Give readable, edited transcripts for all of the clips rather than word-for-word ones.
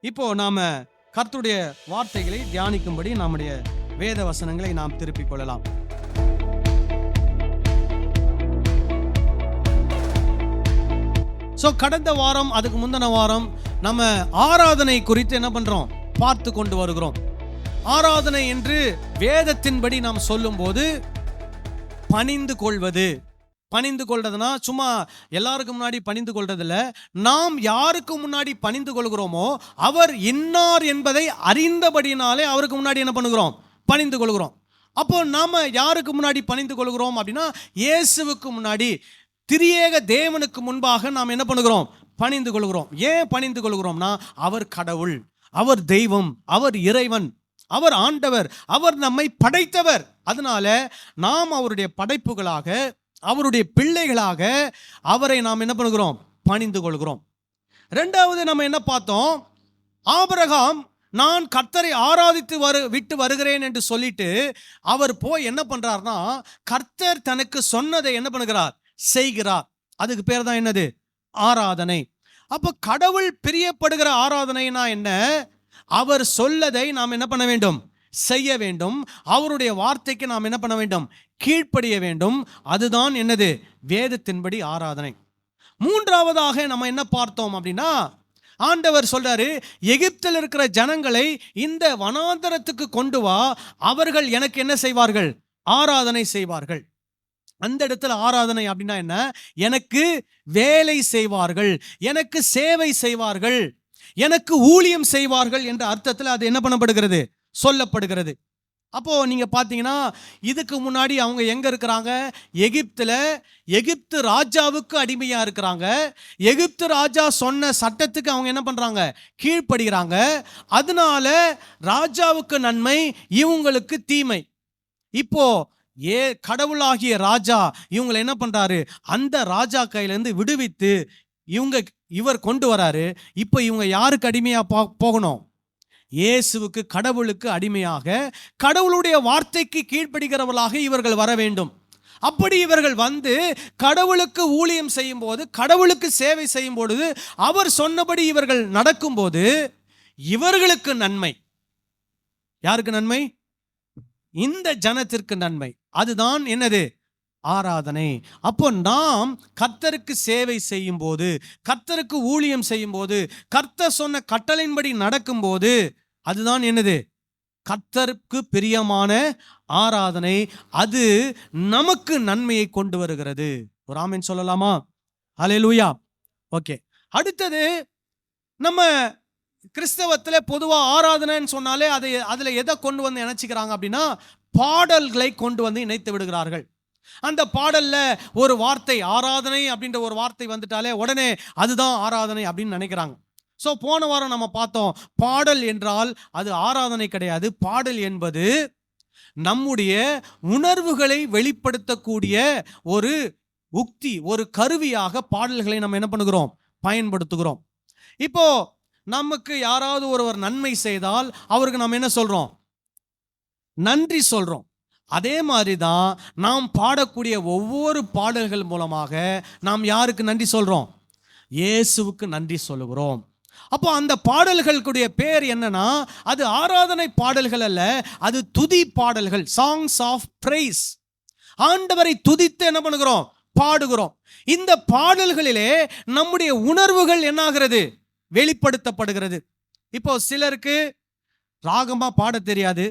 இப்போ நாம கர்த்தருடைய வார்த்தைகளை தியானிக்கும்படி நம்முடைய வேத வசனங்களை நாம் திருப்பிக் கொள்ளலாம். கடந்த வாரம், அதுக்கு முந்தின வாரம் நம்ம ஆராதனை குறித்து என்ன பண்றோம், பார்த்து கொண்டு வருகிறோம். ஆராதனை என்று வேதத்தின்படி நாம் சொல்லும் போது பணிந்து கொள்வது. பணிந்து கொள்றதுனா சும்மா எல்லாருக்கும் முன்னாடி பணிந்து கொள்றதில்ல. நாம் யாருக்கு முன்னாடி பணிந்து கொள்கிறோமோ அவர் இன்னார் என்பதை அறிந்தபடினாலே அவருக்கு முன்னாடி என்ன பண்ணுகிறோம், பணிந்து கொள்கிறோம். அப்போ நாம யாருக்கு முன்னாடி பணிந்து கொள்கிறோம் அப்படின்னா, இயேசுவுக்கு முன்னாடி, திரியேக தேவனுக்கு முன்பாக நாம் என்ன பண்ணுகிறோம், பணிந்து கொள்கிறோம். ஏன் பணிந்து கொள்கிறோம்னா, அவர் கடவுள், அவர் தெய்வம், அவர் இறைவன், அவர் ஆண்டவர், அவர் நம்மை படைத்தவர். அதனால நாம் அவருடைய படைப்புகளாக, அவருடைய பிள்ளைகளாக அவரை நாம் என்ன பண்ணுகிறோம், பணிந்து கொள்கிறோம். ரெண்டாவது நம்ம என்ன பார்த்தோம், ஆபிரகாம் நான் கர்த்தரை ஆராதித்து விட்டு வருகிறேன் என்று சொல்லிட்டு அவர் போய் என்ன பண்றார்னா, கர்த்தர் தனக்கு சொன்னதை என்ன பண்ணுகிறார், செய்கிறார். அதுக்கு பேர் தான் என்னது, ஆராதனை. அப்ப கடவுள் பிரியப்படுகிற ஆராதனைனா என்ன, அவர் சொல்லதை நாம் என்ன பண்ண வேண்டும், செய்ய வேண்டும். அவருடைய வார்த்தைக்கு நாம் என்ன பண்ண வேண்டும், கீழ்ப்படிய வேண்டும். அதுதான் என்னது, வேதத்தின்படி ஆராதனை. மூன்றாவதாக நம்ம என்ன பார்த்தோம் அப்படின்னா, ஆண்டவர் சொல்றாரு, எகிப்தில் இருக்கிற ஜனங்களை இந்த வனாந்தரத்துக்கு கொண்டு வா, அவர்கள் எனக்கு என்ன செய்வார்கள், ஆராதனை செய்வார்கள். அந்த இடத்துல ஆராதனை அப்படின்னா என்ன, எனக்கு வேலை செய்வார்கள், எனக்கு சேவை செய்வார்கள், எனக்கு ஊழியம் செய்வார்கள் என்ற அர்த்தத்தில் அது என்ன பண்ணப்படுகிறது, சொல்லப்படுகிறது. அப்போ நீங்க பாத்தீங்கன்னா, இதுக்கு முன்னாடி அவங்க எங்க இருக்கிறாங்க, எகிப்துல எகிப்து ராஜாவுக்கு அடிமையா இருக்கிறாங்க. எகிப்து ராஜா சொன்ன சட்டத்துக்கு அவங்க என்ன பண்றாங்க, கீழ்ப்படுகிறாங்க. அதனால ராஜாவுக்கு நன்மை, இவங்களுக்கு தீமை. இப்போ கடவுளாகிய ராஜா இவங்களை என்ன பண்றாரு, அந்த ராஜா கையிலேருந்து விடுவித்து இவர் கொண்டு வராரு. இப்போ இவங்க யாருக்கு அடிமையா போகணும், இயேசுவுக்கு, கடவுளுக்கு அடிமையாக, கடவுளுடைய வார்த்தைக்கு கீழ்ப்படுகிறவர்களாக இவர்கள் வர வேண்டும். அப்படி இவர்கள் வந்து கடவுளுக்கு ஊழியம் செய்யும் போது, கடவுளுக்கு சேவை செய்யும் பொழுது, அவர் சொன்னபடி இவர்கள் நடக்கும்போது இவர்களுக்கு நன்மை. யாருக்கு நன்மை, இந்த ஜனத்திற்கு நன்மை. அதுதான் என்னது, ஆராதனை. அப்போ நாம் கர்த்தருக்கு சேவை செய்யும் போது, கர்த்தருக்கு ஊழியம் செய்யும் போது, கர்த்தர் சொன்ன கட்டளையின்படி நடக்கும் போது, அதுதான் என்னது, கர்த்தருக்கு பிரியமான ஆராதனை. அது நமக்கு நன்மையை கொண்டு வருகிறது. ஒரு ஆமென் சொல்லலாமா? ஹல்லேலூயா. ஓகே. அடுத்தது, நம்ம கிறிஸ்தவத்தில் பொதுவாக ஆராதனைன்னு சொன்னாலே அதில் எதை கொண்டு வந்து இணைச்சிக்கிறாங்க அப்படின்னா, பாடல்களை கொண்டு வந்து இணைத்து விடுகிறார்கள். அந்த பாடல்ல ஒரு வார்த்தை, ஆராதனை அப்படின்ற ஒரு வார்த்தை வந்துட்டாலே உடனே அதுதான் ஆராதனை அப்படின்னு நினைக்கிறாங்க. போன வாரம் நம்ம பார்த்தோம், பாடல் என்றால் அது ஆராதனை கிடையாது. பாடல் என்பது நம்முடைய உணர்வுகளை வெளிப்படுத்தக்கூடிய ஒரு உக்தி, ஒரு கருவியாக பாடல்களை நம்ம என்ன பண்ணுகிறோம், பயன்படுத்துகிறோம். இப்போ நமக்கு யாராவது ஒருவர் நன்மை செய்தால் அவருக்கு நம்ம என்ன சொல்றோம், நன்றி சொல்றோம். அதே மாதிரி தான் நாம் பாடக்கூடிய ஒவ்வொரு பாடல்கள் மூலமாக நாம் யாருக்கு நன்றி சொல்றோம், இயேசுவுக்கு நன்றி சொல்லுகிறோம். அப்போ அந்த பாடல்களுடைய பேர் என்னன்னா, அது ஆராதனை பாடல்கள் அல்ல, அது துதி பாடல்கள், சாங்ஸ் ஆஃப் பிரைஸ். ஆண்டவரை துதித்து என்ன பண்ணுகிறோம், பாடுகிறோம். இந்த பாடல்களிலே நம்முடைய உணர்வுகள் என்னாகிறது, வெளிப்படுத்தப்படுகிறது. இப்போ சிலருக்கு ராகமா பாட தெரியாது,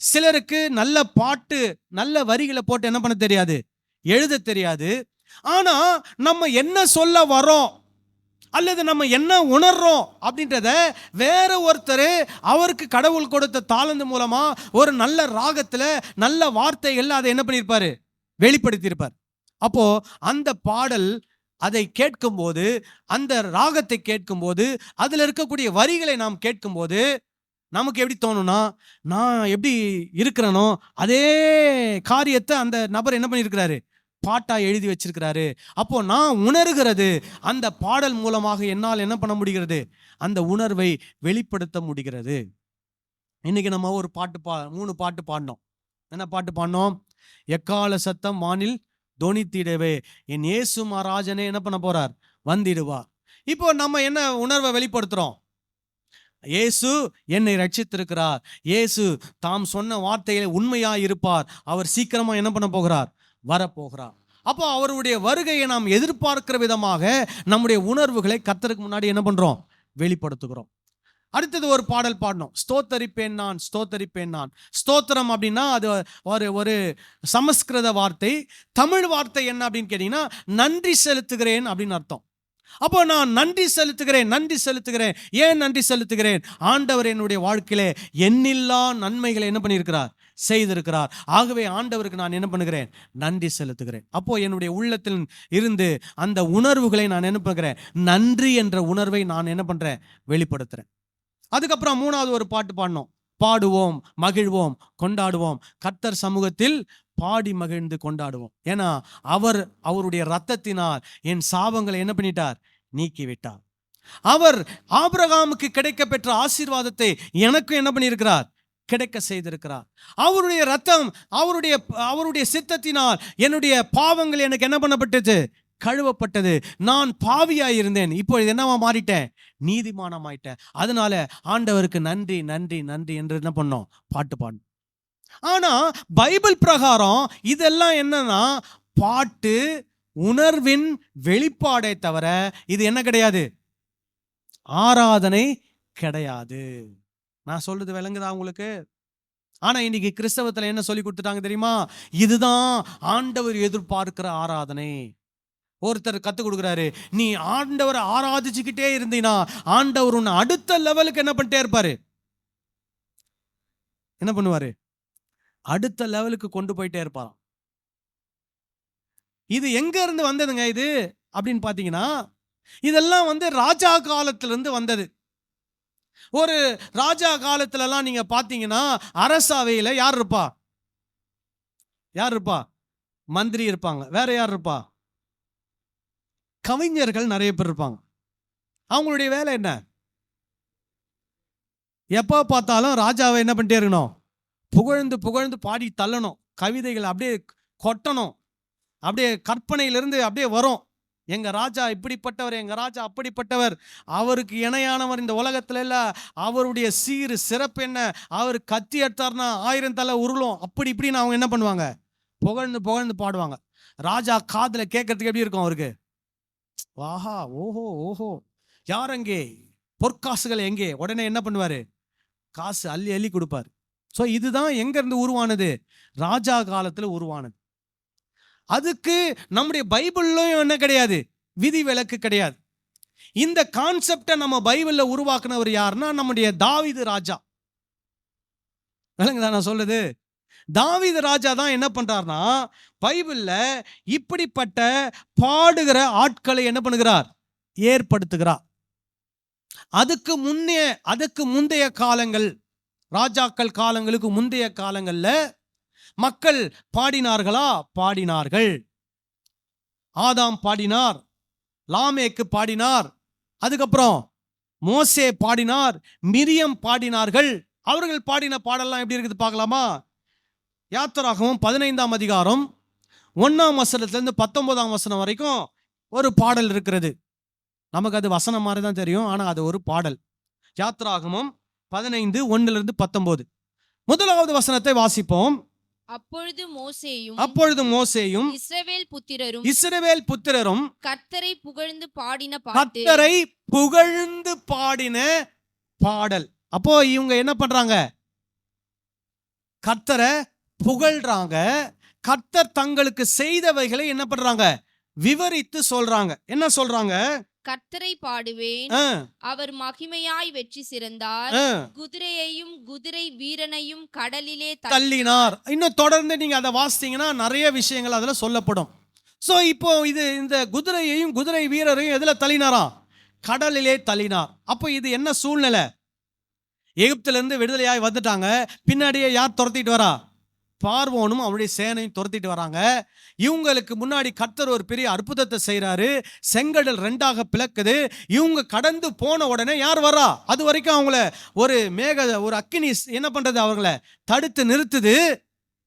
சிலருக்கு நல்ல பாட்டு, நல்ல வரிகளை போட்டு என்ன பண்ண தெரியாது, எழுத தெரியாது. ஆனா நம்ம என்ன சொல்ல வரோம் அல்லது நம்ம என்ன உணர்றோம் அப்படின்றத வேற ஒருத்தர் அவருக்கு கடவுள் கொடுத்த தாளந்து மூலமா ஒரு நல்ல ராகத்துல, நல்ல வார்த்தைகள் அதை என்ன பண்ணியிருப்பாரு, வெளிப்படுத்தியிருப்பார். அப்போ அந்த பாடல், அதை கேட்கும்போது, அந்த ராகத்தை கேட்கும்போது, அதில் இருக்கக்கூடிய வரிகளை நாம் கேட்கும்போது நமக்கு எப்படி தோணும்னா, நான் எப்படி இருக்கிறனோ அதே காரியத்தை அந்த நபர் என்ன பண்ணியிருக்கிறாரு, பாட்டா எழுதி வச்சிருக்கிறாரு. அப்போ நான் உணர்கிறது, அந்த பாடல் மூலமாக என்னால் என்ன பண்ண முடிகிறது, அந்த உணர்வை வெளிப்படுத்த முடிகிறது. இன்னைக்கு நம்ம ஒரு பாட்டு 3 பாட்டு பாடினோம். என்ன பாட்டு பாடினோம், எக்கால சத்தம் வானில் தொனித்திடவே என் இயேசு மகாராஜனே என்ன பண்ண போறார், வந்திடுவார். இப்போ நம்ம என்ன உணர்வை வெளிப்படுத்துறோம், இயேசு என்னை ரட்சித்திருக்கிறார், இயேசு தாம் சொன்ன வார்த்தையிலே உண்மையாய் இருப்பார், அவர் சீக்கிரமா என்ன பண்ண போகிறார், வரப்போகிறார். அப்போ அவருடைய வருகையை நாம் எதிர்பார்க்கிற விதமாக நம்முடைய உணர்வுகளை கர்த்தருக்கு முன்னாடி என்ன பண்றோம், வெளிப்படுத்துகிறோம். அடுத்தது ஒரு பாடல் பாடணும், ஸ்தோத்தரிப்பேன் நான், ஸ்தோத்தரிப்பேன் நான். ஸ்தோத்திரம் அப்படின்னா அது ஒரு சமஸ்கிருத வார்த்தை. தமிழ் வார்த்தை என்ன அப்படின்னு கேட்டீங்கன்னா நன்றி செலுத்துகிறேன் அப்படின்னு அர்த்தம். அப்போ நான் நன்றி செலுத்துகிறேன், நன்றி செலுத்துகிறேன். ஏன் நன்றி செலுத்துகிறேன்? ஆண்டவர் என்னுடைய வாழ்க்கையிலே எண்ணில்லா நன்மைகளை என்ன பண்ணியிருக்கிறார், செய்திருக்கிறார். ஆகவே ஆண்டவருக்கு நான் என்ன பண்ணுகிறேன், நன்றி செலுத்துகிறேன். அப்போ என்னுடைய உள்ளத்தில் இருந்து அந்த உணர்வுகளை நான் என்ன பண்ணுகிறேன், நன்றி என்ற உணர்வை நான் என்ன பண்றேன், வெளிப்படுத்துறேன். அதுக்கப்புறம் மூணாவது ஒரு பாட்டு பாடணும், பாடுவோம் மகிழ்வோம் கொண்டாடுவோம், கர்த்தர் சமூகத்தில் பாடி மகிழ்ந்து கொண்டாடுவோம். ஏன்னா அவருடைய இரத்தத்தினால் என் சாபங்களை என்ன பண்ணிட்டார், நீக்கி விட்டார். அவர் ஆபிரகாமுக்கு கிடைக்க பெற்ற ஆசீர்வாதத்தை எனக்கும் என்ன பண்ணியிருக்கிறார், கிடைக்க செய்திருக்கிறார். அவருடைய இரத்தம், அவருடைய சித்தத்தினால் என்னுடைய பாவங்கள் எனக்கு என்ன பண்ணப்பட்டது, கழுவப்பட்டது. நான் பாவியாய் இருந்தேன், இப்பொழுது என்னவா மாறிட்டேன், நீதிமானமாயிட்டேன். அதனால ஆண்டவருக்கு நன்றி நன்றி நன்றி என்று என்ன பண்ணோம், பாட்டு பாடணும். ஆனா பைபிள் பிரகாரம் இதெல்லாம் என்னன்னா பாட்டு உணர்வின் வெளிப்பாடே தவிர இது என்ன கிடையாது, ஆராதனை கிடையாது. நான் சொல்றது விளங்குதா உங்களுக்கு? ஆனா இன்னைக்கு கிறிஸ்தவத்துல என்ன சொல்லி கொடுத்துட்டாங்க தெரியுமா, இதுதான் ஆண்டவர் எதிர்பார்க்கிற ஆராதனை. ஒருத்தர் கத்து கொடுக்குறாரு, நீ ஆண்டவரை ஆராதிச்சுக்கிட்டே இருந்தீனா ஆண்டவர் உன்னை அடுத்த லெவலுக்கு என்ன பண்ணிட்டே இருப்பாரு, என்ன பண்ணுவாரு, அடுத்த லெவலுக்கு கொண்டு போயிட்டே இருப்பாராம். இது எங்க இருந்து வந்ததுங்க இது அப்படின்னு பாத்தீங்கன்னா, இதெல்லாம் ராஜா காலத்திலிருந்து வந்தது. ஒரு ராஜா காலத்துலலாம் நீங்க பாத்தீங்கன்னா அரசவையில யார் இருப்பா, யார் இருப்பா, மந்திரி இருப்பாங்க. வேற யார் இருப்பா, கவிஞர்கள் நிறைய பேர் இருப்பாங்க. அவங்களுடைய வேலை என்ன, எப்போ பார்த்தாலும் ராஜாவை என்ன பண்ணிட்டே இருக்கணும், புகழ்ந்து புகழ்ந்து பாடி தள்ளணும். கவிதைகள் அப்படியே கொட்டணும், அப்படியே கற்பனையிலிருந்து அப்படியே வரும். எங்க ராஜா இப்படிப்பட்டவர், எங்க ராஜா அப்படிப்பட்டவர், அவருக்கு இணையானவர் இந்த உலகத்துல இல்ல, அவருடைய சீரு சிறப்பு என்ன, அவர் கத்தி எடுத்தார்னா 1000 தலை உருளும், அப்படி இப்படின்னு அவங்க என்ன பண்ணுவாங்க, புகழ்ந்து புகழ்ந்து பாடுவாங்க. ராஜா காதுல கேட்கறதுக்கு எப்படி இருக்கும் அவருக்கு, வாஹா ஓஹோ ஓஹோ, யார் அங்கே, பொற்காசுகள் எங்கே, உடனே என்ன பண்ணுவாரு, காசு அள்ளி அள்ளி கொடுப்பாரு. ஸோ இதுதான் எங்க இருந்து உருவானது, ராஜா காலத்துல உருவானது. அதுக்கு நம்முடைய பைபிள்லயும் என்ன கிடையாது, விதி விலக்கு கிடையாது. இந்த கான்செப்டை நம்ம பைபிள்ல உருவாக்குனவர் யாருன்னா நம்முடைய தாவீது ராஜா. விளங்குதா நான் சொல்லுது? தாவீது ராஜா தான் என்ன பண்றார்னா பைபிள்ல இப்படிப்பட்ட பாடுகிற ஆட்களை என்ன பண்ணுகிறார், ஏற்படுத்துகிறார். அதுக்கு முந்தைய காலங்கள், ராஜாக்கள் காலங்களுக்கு முந்தைய காலங்கள்ல மக்கள் பாடினார்களா, பாடினார்கள். ஆதாம் பாடினார், லாமேக்கு பாடினார், அதுக்கப்புறம் மோசே பாடினார், மிரியம் பாடினார்கள். அவர்கள் பாடின பாடல்லாம் எப்படி இருக்குது பார்க்கலாமா? யாத்திராகமம் 15ஆம் அதிகாரம் 1ஆம் வசனத்திலிருந்து 19ஆம் வசனம் வரைக்கும் ஒரு பாடல் இருக்கிறது. நமக்கு அது வசனம் மாதிரி தான் தெரியும், ஆனா அது ஒரு பாடல். யாத்திராகமம் 15 1லிருந்து 19. முதலாவது வசனத்தை வாசிப்போம். அப்பொழுது மோசேயும் இஸ்ரவேல் புத்திரரும் கர்த்தரை புகழ்ந்து பாடின பாடல். அப்போ இவங்க என்ன பண்றாங்க, கர்த்தரை புகழ்றாங்க. கர்த்தர் தங்களுக்கு செய்தவைகளை என்ன பண்றாங்க, விவரித்து சொல்றாங்க. என்ன சொல்றாங்க, கர்த்தரை பாடுவேன், அவர் மகிமையாய் வெற்றி சிறந்தார், குதிரையையும் குதிரை வீரனையும் கடலிலே தள்ளினார். இன்னும் தொடர்ந்து நீங்க அதை வாசித்தீங்கன்னா நிறைய விஷயங்கள் அதுல சொல்லப்படும். சோ இப்போ இந்த குதிரையையும் குதிரை வீரரையும் எதுல தள்ளினாராம், கடலிலே தள்ளினார். அப்போ இது என்ன சூழ்நிலை, எகிப்துல இருந்து விடுதலையாய் வந்துட்டாங்க. பின்னாடியே யார் துரத்திட்டு வரா, பார்வோனும் அவருடைய சேனையும் துரத்திட்டு வராங்க. இவங்களுக்கு முன்னாடி கர்த்தர் ஒரு பெரிய அற்புதத்தை செய்யறாரு. செங்கடல் 2ஆக பிளக்குது. இவங்க கடந்து போன உடனே யார் வரா, அது வரைக்கும் அவங்கள ஒரு அக்கினி என்ன பண்றது, அவங்கள தடுத்து நிறுத்துது.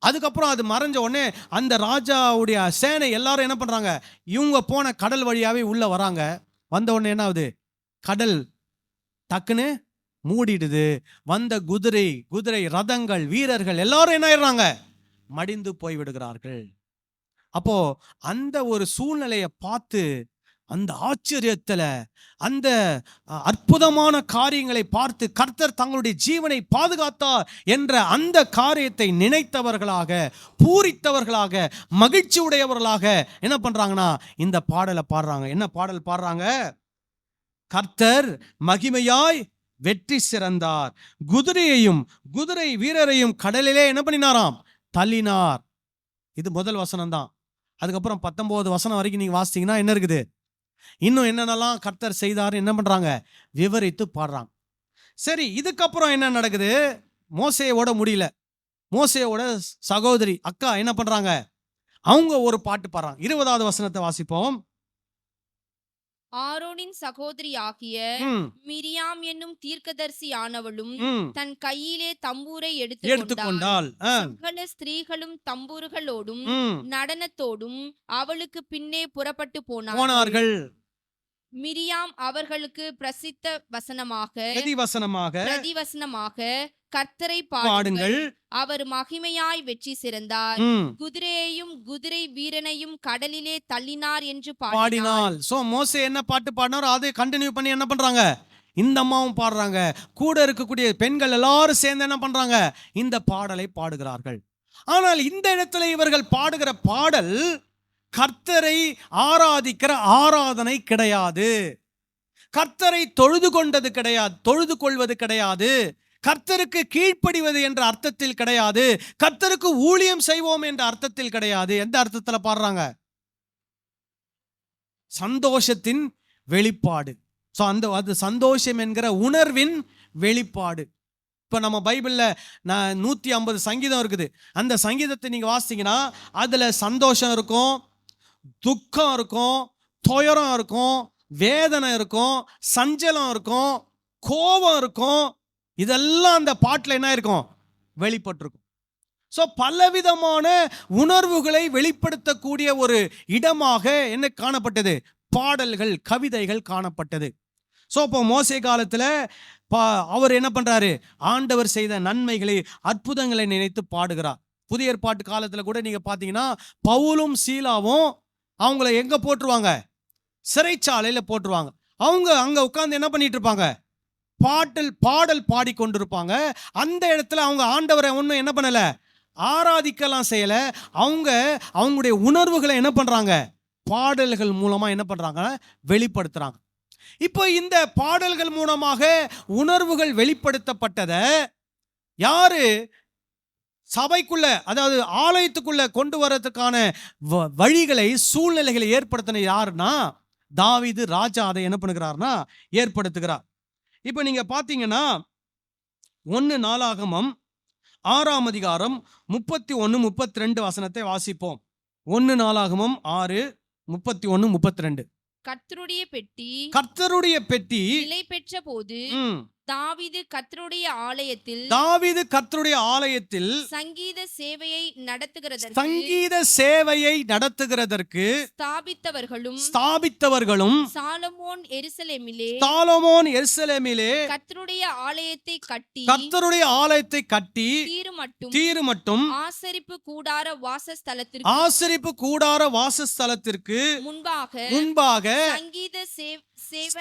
அதுக்கப்புறம் அது மறைஞ்ச உடனே அந்த ராஜாவுடைய சேனை எல்லாரும் என்ன பண்றாங்க, இவங்க போன கடல் வழியாவே உள்ள வராங்க. வந்த உடனே என்ன ஆகுது, கடல் டக்குன்னு மூடிடுது. வந்த குதிரை ரதங்கள் வீரர்கள் எல்லாரும் என்ன ஆயிடுறாங்க? மடிந்து போய் விடுகிறார்கள். அப்போ அந்த ஒரு சூழ்நிலையை பார்த்து அந்த ஆச்சரியத்துல அந்த அற்புதமான காரியங்களை பார்த்து கர்த்தர் தங்களுடைய ஜீவனை பாதுகாத்தார் என்ற அந்த காரியத்தை நினைத்தவர்களாக, பூரித்தவர்களாக, மகிழ்ச்சி உடையவர்களாக என்ன பண்றாங்கன்னா இந்த பாடலை பாடுறாங்க. என்ன பாடல் பாடுறாங்க? கர்த்தர் மகிமையாய் வெற்றி சிறந்தார், குதிரையையும் குதிரை வீரரையும் கடலிலே என்ன பண்ணினாராம்? தள்ளினார். இது முதல் வசனம் தான். அதுக்கப்புறம் 19 வசனம் வரைக்கும் நீங்க வாசித்தீங்கன்னா என்ன இருக்குது? இன்னும் என்னென்னலாம் கர்த்தர் செய்தார் என்ன பண்றாங்க? விவரித்து பாடுறாங்க. சரி, இதுக்கப்புறம் என்ன நடக்குது? மோசேயோட முடியல. மோசேயோட சகோதரி அக்கா என்ன பண்றாங்க? அவங்க ஒரு பாட்டு பாடுறாங்க. 20வது வசனத்தை வாசிப்போம். ஆரோனின் சகோதரி ஆகிய மிரியாம் என்னும் தீர்க்கதரிசி ஆனவளும் தன் கையிலே தம்பூரை எடுத்துக்கொண்டாள். சகல ஸ்திரீகளும் தம்பூர்களோடும் நடனத்தோடும் அவளுக்கு பின்னே புறப்பட்டு போனார்கள். மிரியாம் அவர்களுக்கு பிரதிவசனமாக கர்த்தரை பாடுங்கள், அவர் மகிமையாய் வெற்றி சிறந்தார், குதிரையையும் குதிரை வீரனையும் கடலிலே தள்ளினார் என்று பாடினாள். சோ மோசே என்ன பாட்டு பாடினாரோ அதை கண்டினியூ பண்ணி என்ன பண்றாங்க? இந்த அம்மாவும் பாடுறாங்க. கூட இருக்கக்கூடிய பெண்கள் எல்லாரும் சேர்ந்து என்ன பண்றாங்க? இந்த பாடலை பாடுகிறார்கள். ஆனால் இந்த இடத்துல இவர்கள் பாடுகிற பாடல் கர்த்தரை ஆராதிக்கிற ஆராதனை கிடையாது. கர்த்தரை தொழுது கொள்வது கிடையாது. கர்த்தருக்கு கீழ்ப்படிவது என்ற அர்த்தத்தில் கிடையாது. கர்த்தருக்கு ஊழியம் செய்வோம் என்ற அர்த்தத்தில் கிடையாது. எந்த அர்த்தத்துல பாடுறாங்க? சந்தோஷத்தின் வெளிப்பாடு. அது சந்தோஷம் என்கிற உணர்வின் வெளிப்பாடு. இப்போ நம்ம பைபிளில் 150 சங்கீதம் இருக்குது. அந்த சங்கீதத்தை நீங்கள் வாசித்தீங்கன்னா அதில் சந்தோஷம் இருக்கும், துக்கம் இருக்கும், துயரம் இருக்கும், வேதனை இருக்கும், சஞ்சலம் இருக்கும், கோபம் இருக்கும். இதெல்லாம் அந்த பாட்டில் என்ன இருக்கும்? வெளிப்பட்டிருக்கும். ஸோ பலவிதமான உணர்வுகளை வெளிப்படுத்தக்கூடிய ஒரு இடமாக என்ன காணப்பட்டது? பாடல்கள், கவிதைகள் காணப்பட்டது. ஸோ இப்போ மோசே காலத்தில் அவர் என்ன பண்றாரு? ஆண்டவர் செய்த நன்மைகளை, அற்புதங்களை நினைத்து பாடுகிறார். புதிய ஏற்பாட்டு காலத்தில் கூட நீங்க பார்த்தீங்கன்னா பவுலும் சீலாவும் அவங்கள எங்க போட்டுருவாங்க? சிறைச்சாலையில போட்டுருவாங்க. அவங்க அங்க உட்கார்ந்து என்ன பண்ணிட்டு இருப்பாங்க? பாடல் பாடிக்கொண்டிருப்பாங்க. அந்த இடத்துல அவங்க ஆண்டவரை ஒன்றும் என்ன பண்ணல, ஆராதிக்கலாம் செய்யல. அவங்களுடைய உணர்வுகளை என்ன பண்றாங்க? பாடல்கள் மூலமா என்ன பண்றாங்க? வெளிப்படுத்துறாங்க. இப்போ இந்த பாடல்கள் மூலமாக உணர்வுகள் வெளிப்படுத்தப்பட்டதை யாரு சபைக்குள்ள, அதாவது ஆலயத்துக்குள்ள கொண்டு வரதுக்கான வழிகளை, சூழ்நிலைகளை ஏற்படுத்தின யாருன்னா தாவீது ராஜா அதை என்ன பண்ணுகிறார்னா ஏற்படுத்துகிறார். இப்போ நீங்க பாத்தீங்கன்னா 1 நாளாகமம் 6ஆம் அதிகாரம் 31, 32 வசனத்தை வாசிப்போம். 1 நாளாகமம் 6, 31, 32. கர்த்தருடைய பெட்டி நிலை பெற்ற போது தாவீது கர்த்தருடைய ஆலயத்தில் சங்கீத சேவையை நடத்துகிறதற்கு ஸ்தாபித்தவர்களும் சாலமோன் எருசலேமிலே கர்த்தருடைய ஆலயத்தை கட்டி தீரு மட்டும் ஆசரிப்பு கூடார வாசஸ்தலத்திற்கு முன்பாக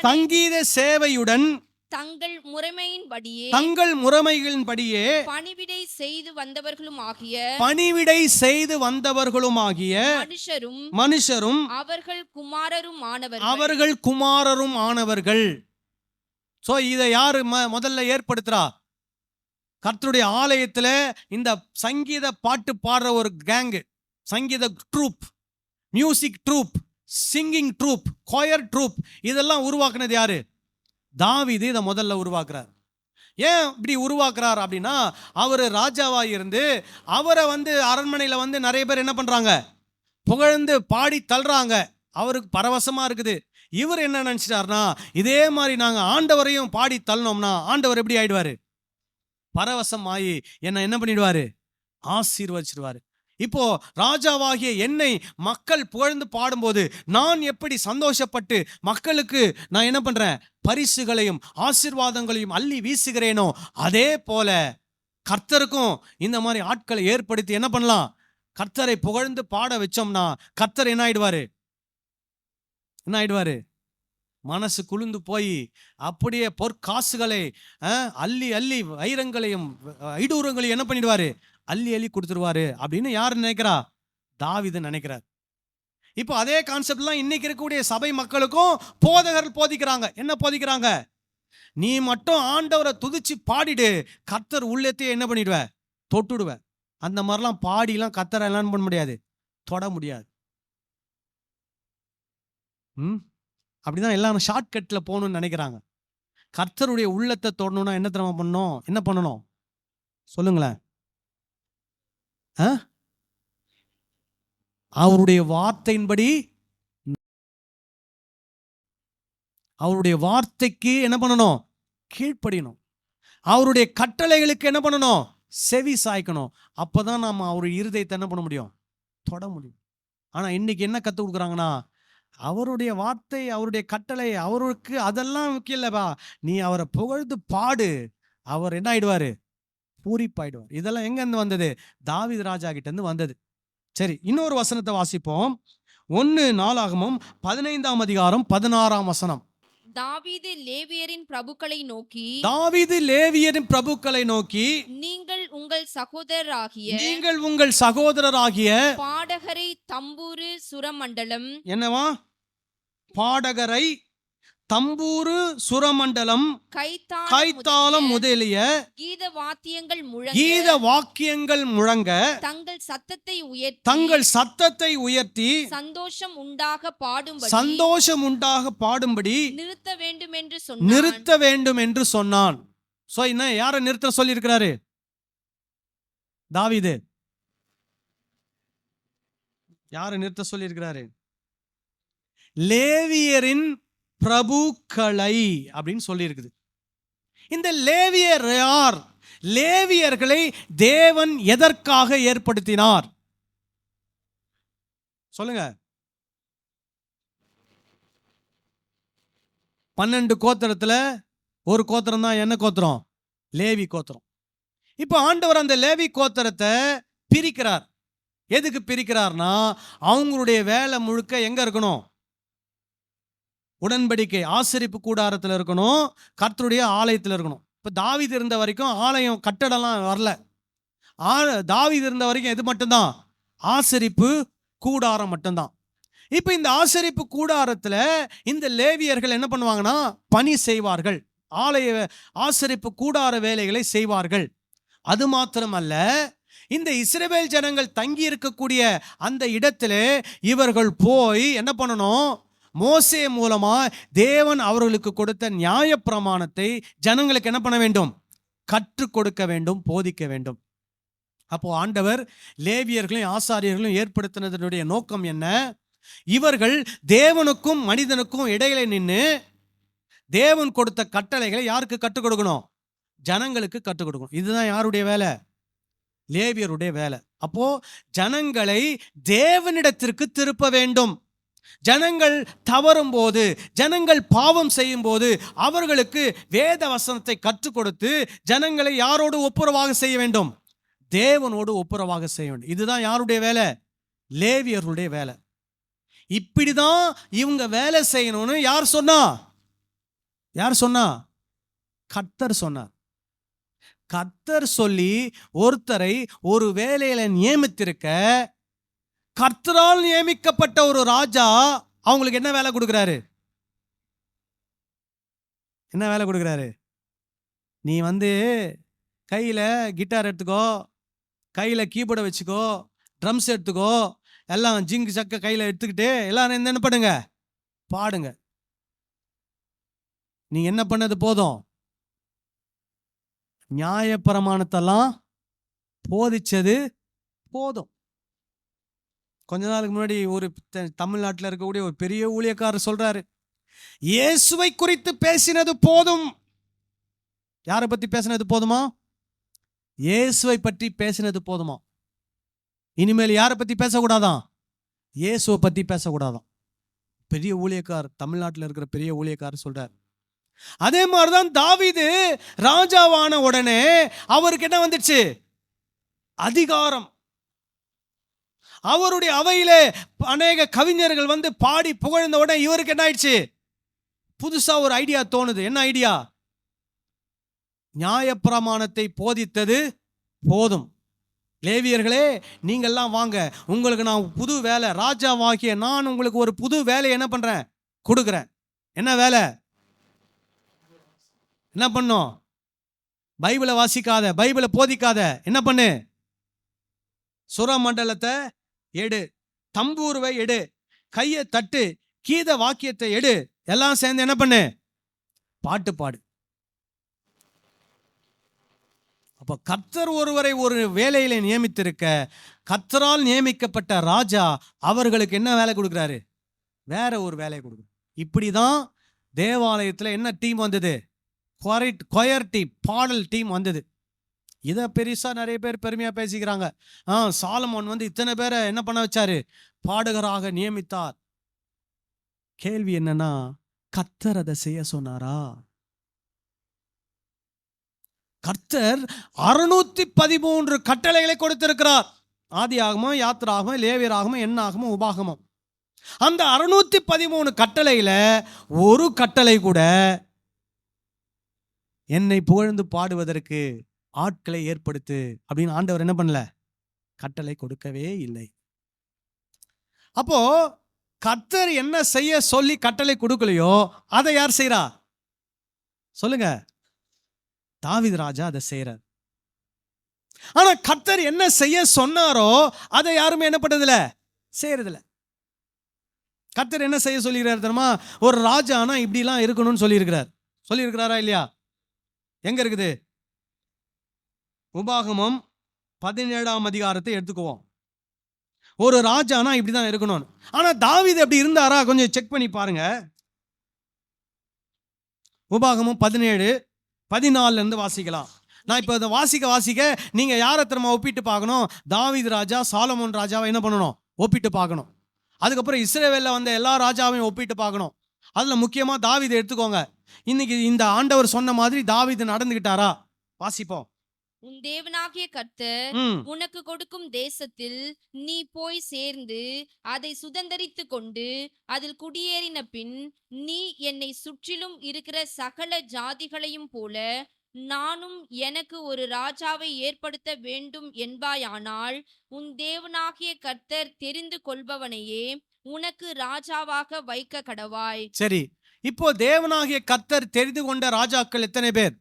சங்கீத சேவையுடன் தங்கள் முறைமையின்படியே பணிவிடை செய்து வந்தவர்களுமாகிய மனுஷரும் அவர்கள் குமாரரும் ஆனவர்கள். சோ இதை யாரு முதல்ல ஏற்படுத்துறா? கர்த்தருடைய ஆலயத்துல இந்த சங்கீத பாட்டு பாடுற ஒரு கேங்கு, சங்கீத troupe, music troupe, singing troupe, choir troupe, இதெல்லாம் உருவாக்குனது யாரு? தாவீது இதை முதல்ல உருவாக்குறார். ஏன் இப்படி உருவாக்குறார் அப்படின்னா, அவர் ராஜாவா இருந்து அவரை அரண்மனையில நிறைய பேர் என்ன பண்றாங்க? புகழ்ந்து பாடி தள்ளுறாங்க. அவருக்கு பரவசமா இருக்குது. இவர் என்ன நினைச்சிட்டாருன்னா, இதே மாதிரி நாங்க ஆண்டவரையும் பாடி தள்ளனோம்னா ஆண்டவர் எப்படி ஆயிடுவாரு? பரவசம் ஆகி என்ன பண்ணிடுவாரு? ஆசீர்வதிச்சிடுவாரு. இப்போ ராஜாவாகிய என்னை மக்கள் புகழ்ந்து பாடும்போது நான் எப்படி சந்தோஷப்பட்டு மக்களுக்கு நான் என்ன பண்றேன், பரிசுகளையும் ஆசீர்வாதங்களையும் அள்ளி வீசுகிறேனோ, அதே போல கர்த்தருக்கும் இந்த மாதிரி ஆட்களை ஏற்படுத்தி என்ன பண்ணலாம், கர்த்தரை புகழ்ந்து பாட வச்சோம்னா கர்த்தர் என்ன ஆயிடுவாரு, மனசு குளிர்ந்து போய் அப்படியே பொற்காசுகளை அள்ளி அள்ளி வைரங்களையும் ஐடூரங்களையும் என்ன பண்ணிடுவாரு, அள்ளி அள்ளி கொடுத்துருவாரு அப்படின்னு யார் நினைக்கிறா, தாவீது நினைக்கிறார். இப்போ அதே கான்செப்ட்லாம் இன்னைக்கு இருக்கக்கூடிய சபை மக்களுக்கும் போதகர்கள் போதிக்கிறாங்க. என்ன போதிக்கிறாங்க, நீ மட்டும் ஆண்டவரை துதிச்சு பாடிடு, கர்த்தர் உள்ளத்தையே என்ன பண்ணிடுவ, தொட்டுடுவ. அந்த மாதிரிலாம் பாடிலாம் கர்த்தரை எல்லாம் பண்ண முடியாது, தொட முடியாது. அப்படிதான் எல்லாரும் ஷார்ட்கட்ல போகணும்னு நினைக்கிறாங்க. கர்த்தருடைய உள்ளத்தை தொடணும்னா என்ன தெரியுமா பண்ணணும், என்ன பண்ணணும் சொல்லுங்களேன். அவருடைய வார்த்தையின்படி, அவருடைய வார்த்தைக்கு என்ன பண்ணணும், கீழ்ப்படியணும். அவருடைய கட்டளைகளுக்கு என்ன பண்ணணும், செவி சாய்க்கணும். அப்பதான் நாம அவருடைய இருதயத்தை என்ன பண்ண முடியும், தொட முடியும். ஆனா இன்னைக்கு என்ன கத்து கொடுக்குறாங்கன்னா, அவருடைய வார்த்தை, அவருடைய கட்டளை, அவருக்கு அதெல்லாம் முக்கியம் இல்லப்பா, நீ அவரை புகழ்ந்து பாடு, அவர் என்ன ஆயிடுவாரு, பூரிப்பாயிடுவார். இதெல்லாம் எங்க இருந்து வந்தது, தாவீது ராஜா கிட்ட இருந்து வந்தது. சரி, இன்னொரு வசனத்தை வாசிப்போம். 1 நாளாகமம் 15ஆம் அதிகாரம் 16ஆம் வசனம். தாவீது லேவியரின் பிரபுக்களை நோக்கி, நீங்கள் உங்கள் சகோதரராகிய பாடகரை தம்பூரு சுரமண்டலம், என்னவா, பாடகரை தம்பூரு சுரமண்டலம் கைத்தாளம் முதலிய கீத வாக்கியங்கள் முழங்க தங்கள் சத்தத்தை உயர்த்தி சந்தோஷம் உண்டாக பாடும்படி நிறுத்த வேண்டும் என்று சொன்னான். சோ என்ன, யாரை நிறுத்த சொல்லி இருக்கிறாரு, தாவீது. யாரை நிறுத்த சொல்லி இருக்கிறாரு, லேவியரின் பிரபுக்களை அப்படின்னு சொல்லி இருக்குது. இந்த லேவியர் யார், லேவியர்களை தேவன் எதற்காக ஏற்படுத்தினார் சொல்லுங்க. 12 கோத்திரத்துல ஒரு கோத்திரம் தான் என்ன கோத்திரம், லேவி கோத்திரம். இப்போ ஆண்டவர் அந்த லேவி கோத்திரத்தை பிரிக்கிறார். எதுக்கு பிரிக்கிறார்னா, அவங்களுடைய வேலை முழுக்க எங்க இருக்கணும், உடன்படிக்கை ஆசரிப்பு கூடாரத்தில் இருக்கணும், கர்த்தருடைய ஆலயத்தில் இருக்கணும். இப்போ தாவீது இருந்த வரைக்கும் ஆலயம் கட்டடம்லாம் வரல. தாவீது இருந்த வரைக்கும் எது மட்டும்தான், ஆசரிப்பு கூடாரம் மட்டும்தான். இப்போ இந்த ஆசரிப்பு கூடாரத்தில் இந்த லேவியர்கள் என்ன பண்ணுவாங்கன்னா, பணி செய்வார்கள், ஆலய ஆசரிப்பு கூடார வேலைகளை செய்வார்கள். அது மாத்திரமல்ல, இந்த இஸ்ரவேல் ஜனங்கள் தங்கி இருக்கக்கூடிய அந்த இடத்துல இவர்கள் போய் என்ன பண்ணணும், மோசே மூலமா தேவன் அவர்களுக்கு கொடுத்த நியாயப்பிரமாணத்தை ஜனங்களுக்கு என்ன பண்ண வேண்டும், கற்றுக் கொடுக்க வேண்டும், போதிக்க வேண்டும். அப்போ ஆண்டவர் லேவியர்களையும் ஆசாரியர்களையும் ஏற்படுத்தினதனுடைய நோக்கம் என்ன, இவர்கள் தேவனுக்கும் மனிதனுக்கும் இடையில நின்று தேவன் கொடுத்த கட்டளைகளை யாருக்கு கற்றுக் கொடுக்கணும், ஜனங்களுக்கு கற்றுக் கொடுக்கணும். இதுதான் யாருடைய வேலை, லேவியருடைய வேலை. அப்போ ஜனங்களை தேவனிடத்திற்கு திருப்ப வேண்டும். ஜனங்கள் தவறும் போது, ஜனங்கள் பாவம் செய்யும் போது அவர்களுக்கு வேத வசனத்தை கற்றுக் கொடுத்து ஜனங்களை யாரோடு ஒப்புரவாக செய்ய வேண்டும், தேவனோடு ஒப்புரவாக செய்ய வேண்டும். இதுதான் யாருடைய வேலை, லேவியர்களுடைய வேலை. இப்படிதான் இவங்க வேலை செய்யணும்னு யார் சொன்னா, கர்த்தர் சொன்னார். கர்த்தர் சொல்லி ஒருத்தரை ஒரு வேலையில நியமித்திருக்க, கர்த்தரால் நியமிக்கப்பட்ட ஒரு ராஜா அவங்களுக்கு என்ன வேலை கொடுக்கிறாரு, நீ கையில கிட்டார் எடுத்துக்கோ, கையில கீபோர்டை வச்சுக்கோ, ட்ரம்ஸ் எடுத்துக்கோ, எல்லாம் ஜிங்கு சக்க கையில எடுத்துக்கிட்டு எல்லாரும் என்ன பண்ணுங்க, பாடுங்க. நீ என்ன பண்ணது போதும், நியாயப்பிரமாணத்தெல்லாம் போதிச்சது போதும். கொஞ்ச நாளுக்கு முன்னாடி ஒரு தமிழ்நாட்டில் இருக்கக்கூடிய ஒரு பெரிய ஊழியக்காரர் சொல்றாரு, இயேசுவை குறித்து பேசினது போதும். யாரை பத்தி பேசினது போதுமா, இயேசுவை பற்றி பேசினது போதுமா. இனிமேல் யாரை பத்தி பேசக்கூடாதான்? இயேசுவை பத்தி பேசக்கூடாதான். பெரிய ஊழியக்கார், தமிழ்நாட்டில் இருக்கிற பெரிய ஊழியக்கார் சொல்றார். அதே மாதிரிதான் தாவீது ராஜாவான உடனே அவருக்கு என்ன வந்துடுச்சு? அதிகாரம். அவருடைய அவையிலே அநேக கவிஞர்கள் வந்து பாடி புகழ்ந்த உடனே இவருக்கு என்ன ஆயிடுச்சு? புதுசா ஒரு ஐடியா தோணுது. என்ன ஐடியா? நியாயப்பிரமாணத்தை போதித்தது போதும், லேவியர்களே நீங்கள்லாம் வாங்க, உங்களுக்கு நான் புது வேலை, ராஜாவாகிய நான் உங்களுக்கு ஒரு புது வேலை என்ன பண்றேன்? கொடுக்குறேன். என்ன வேலை? என்ன பண்ணும்? பைபிளை வாசிக்காத, பைபிளை போதிக்காத, என்ன பண்ணு? சுரமண்டலத்தை எடு, தம்பூர்வை எடு, கையை தட்டு, கீத வாக்கியத்தை எடு, எல்லாம் சேர்ந்து என்ன பண்ணு? பாட்டு பாடு. அப்ப கர்த்தர் ஒருவரை ஒரு வேலையில நியமித்திருக்க, கர்த்தரால் நியமிக்கப்பட்ட ராஜா அவர்களுக்கு என்ன வேலை கொடுக்குறாரு? வேற ஒரு வேலையை கொடுக்குறாரு. இப்படிதான் தேவாலயத்தில் என்ன டீம் வந்தது? கொயர் டீம், பாடல் டீம் வந்தது. இதை பெருசா நிறைய பேர் பெருமையா பேசிக்கிறாங்க. சாலமோன் வந்து இத்தனை பேரை என்ன பண்ண வச்சாரு? பாடகராக நியமித்தார். கேள்வி என்னன்னா, கர்த்தர் அதை செய்ய சொன்னாரா? கர்த்தர் 613 கட்டளைகளை கொடுத்திருக்கிறார். ஆதியாகமம், யாத்திராகமம், லேவியராகமம், எண்ணாகமம், உபாகமம். அந்த 613 கட்டளையில ஒரு கட்டளை கூட என்னை புகழ்ந்து பாடுவதற்கு ஆட்களை ஏற்படுத்து அப்படின்னு ஆண்டவர் என்ன பண்ணல? கட்டளை கொடுக்கவே இல்லை. அப்போ கர்த்தர் என்ன செய்ய சொல்லி கட்டளை கொடுக்கலையோ அதை யார் செய்றா? சொல்லுங்க. தாவீது ராஜா அதை செய்யறார். ஆனா கர்த்தர் என்ன செய்ய சொன்னாரோ அதை யாருமே என்ன பண்றதில்ல? செய்யறதில்ல. கர்த்தர் என்ன செய்ய சொல்லியிருக்கிறார் தெரியுமா? ஒரு ராஜானா இப்படிலாம் இருக்கணும்னு சொல்லியிருக்கிறாரா இல்லையா? எங்க இருக்குது? உபாகமம் 17ஆம் அதிகாரத்தை எடுத்துக்குவோம். ஒரு ராஜானா இப்படிதான் இருக்கணும். ஆனா தாவீது எப்படி இருந்தாரா? கொஞ்சம் செக் பண்ணி பாருங்க. உபாகமம் 17:14 இருந்து வாசிக்கலாம். நான் இப்போ அதை வாசிக்க நீங்க யாரை திரும்ப ஒப்பிட்டு பார்க்கணும்? தாவீது ராஜா சாலமோன் ராஜாவை என்ன பண்ணணும்? ஒப்பிட்டு பார்க்கணும். அதுக்கப்புறம் இஸ்ரவேல்ல வந்த எல்லா ராஜாவையும் ஒப்பிட்டு பார்க்கணும். அதுல முக்கியமா தாவீதை எடுத்துக்கோங்க. இன்னைக்கு இந்த ஆண்டவர் சொன்ன மாதிரி தாவீது நடந்துகிட்டாரா? வாசிப்போம். உன் தேவனாகிய கர்த்தர் உனக்கு கொடுக்கும் தேசத்தில் நீ போய் சேர்ந்து அதை சுதந்தரித்து கொண்டு அதில் குடியேறின பின், நீ என்னை சுற்றிலும் இருக்கிற சகல ஜாதிகளையும் போல நானும் எனக்கு ஒரு ராஜாவை ஏற்படுத்த வேண்டும் என்பாயானால், உன் தேவனாகிய கர்த்தர் தெரிந்து கொள்பவனையே உனக்கு ராஜாவாக வைக்க கடவாய். சரி, இப்போ தேவனாகிய கர்த்தர் தெரிந்து கொண்ட ராஜாக்கள் எத்தனை பேர்?